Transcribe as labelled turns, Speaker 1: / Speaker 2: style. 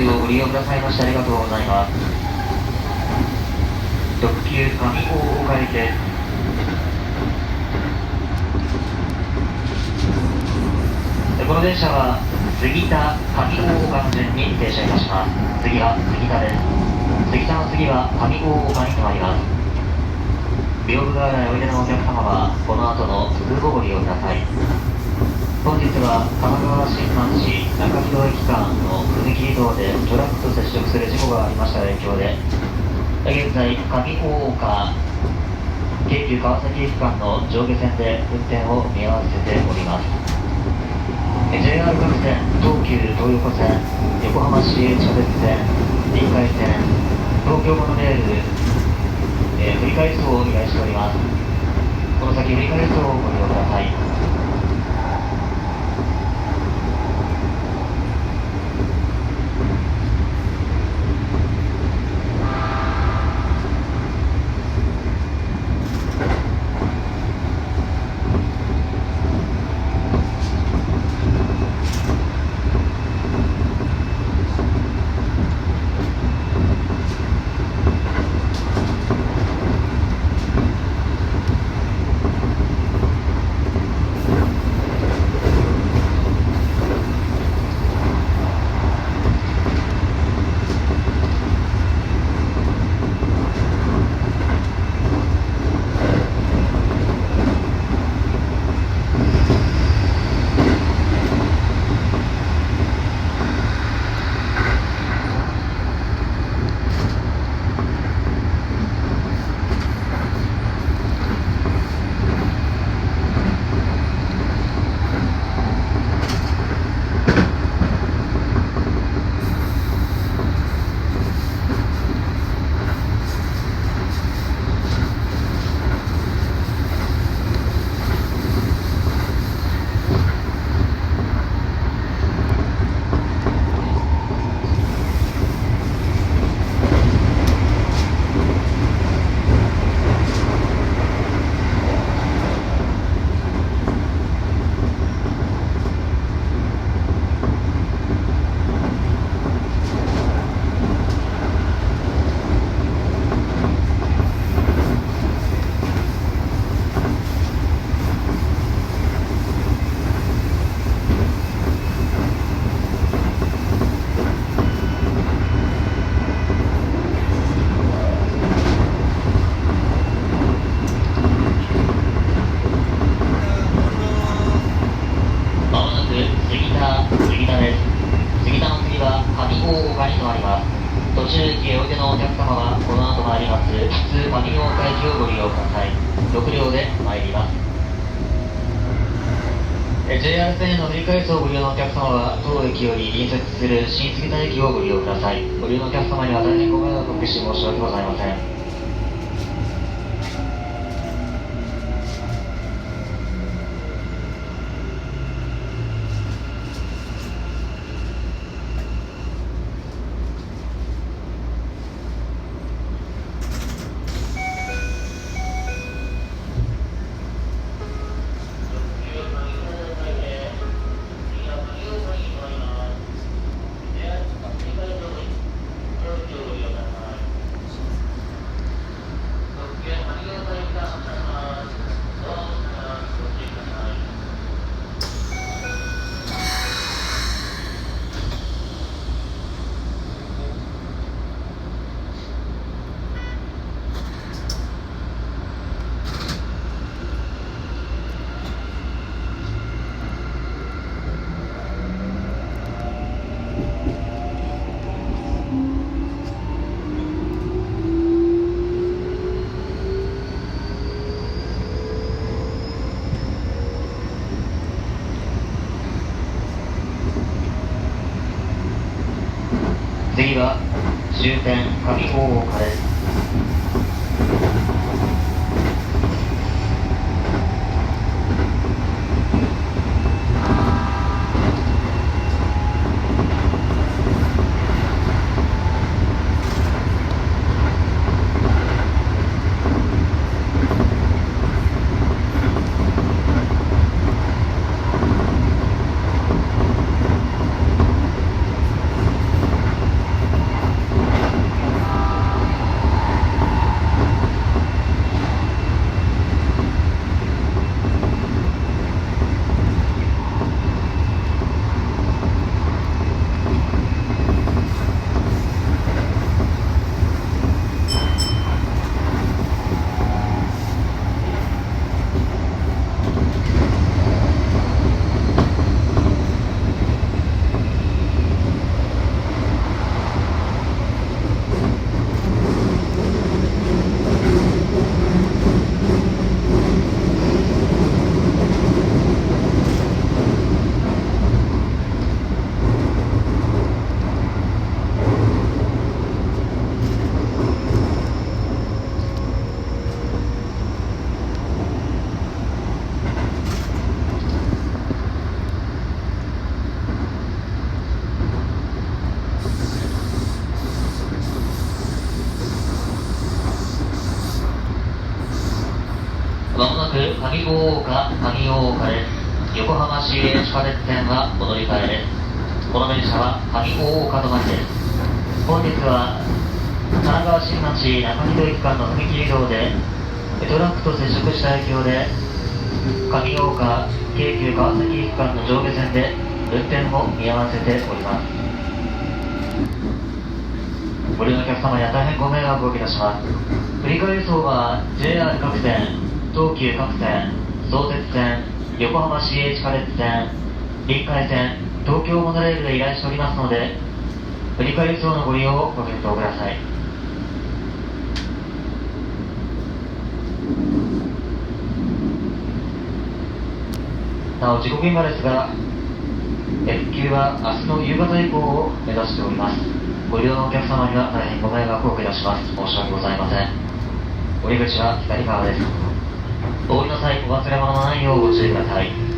Speaker 1: 急をご利用くださいましてありがとうございます。特急上大岡駅です。この電車は杉田上大岡の順に停車いたします。次は杉田です。杉田の次は上大岡に停まります。屏風ヶ浦へおいでのお客様はこの後の通路をご利用ください。本日は神奈川新町市中広駅間の踏切等でトラックと接触する事故がありました影響で、現在上大岡京急川崎駅間の上下線で運転を見合わせております。JR 各線、東急東横線、横浜市営地下鉄線、臨海線、東京モノレール、振り替え輸送をお願いしております。この先振り替え輸送をご利用ください。途中駅へおいでのお客様はこの後参ります普通上大岡駅をご利用ください。6両で参ります。JR 線への振り替え輸送をご利用のお客様は当駅より隣接する新杉田駅をご利用ください。ご利用のお客様には大変ご迷惑をおかけし申し訳ございません。次は終点上大岡です。上大岡、上大岡です。横浜市営地下鉄線はお乗り換えです。この電車は上大岡止まりです。本日は神奈川新町中木戸駅間の踏切道でトラックと接触した影響で上大岡京急川崎駅間の上下線で運転を見合わせております。ご利用のお客様には大変ご迷惑をおかけいたします。振り替え輸送は JR 各線、東急各線、相鉄線、横浜市営地下鉄線、臨海線、東京モノレールで依頼しておりますので、振り替え輸送のご利用をご検討ください。なお、事故現場ですが、復旧は明日の夕方以降を目指しております。ご利用のお客様には大変ご迷惑をおかけいたします。申し訳ございません。降り口は左側です。お降りの際、お忘れ物のないようご注意ください。